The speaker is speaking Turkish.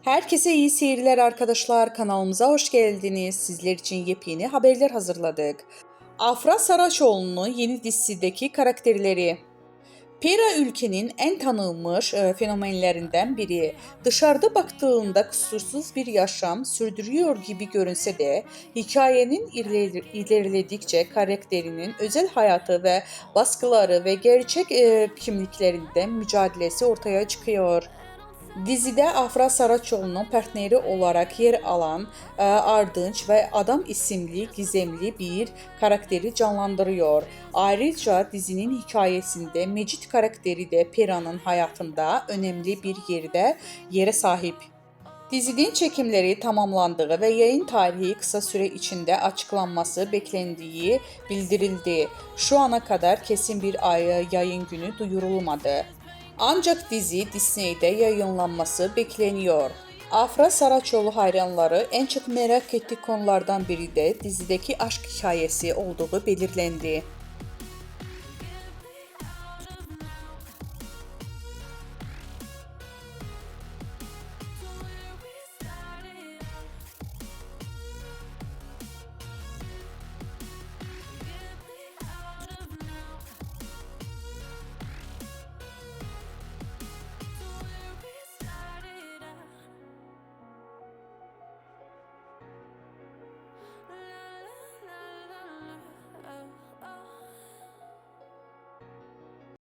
Herkese iyi seyirler arkadaşlar. Kanalımıza hoş geldiniz. Sizler için yepyeni haberler hazırladık. Afra Saraçoğlu'nun yeni dizisindeki karakterleri. Pera ülkenin en tanınmış fenomenlerinden biri. Dışarıda baktığında kusursuz bir yaşam sürdürüyor gibi görünse de hikayenin ilerledikçe karakterinin özel hayatı ve baskıları ve gerçek kimliklerinden mücadelesi ortaya çıkıyor. Dizide Afra Saraçoğlu'nun partneri olarak yer alan Ardınç ve Adam isimli gizemli bir karakteri canlandırıyor. Ayrıca dizinin hikayesinde Mecit karakteri de Pera'nın hayatında önemli bir yere sahip. Dizinin çekimleri tamamlandığı ve yayın tarihi kısa süre içinde açıklanması beklendiği bildirildi. Şu ana kadar kesin bir yayın günü duyurulmadı. Ancak dizi Disney'de yayınlanması bekleniyor. Afra Saraçoğlu hayranları en çok merak ettiği konulardan biri de dizideki aşk hikayesi olduğu belirlendi.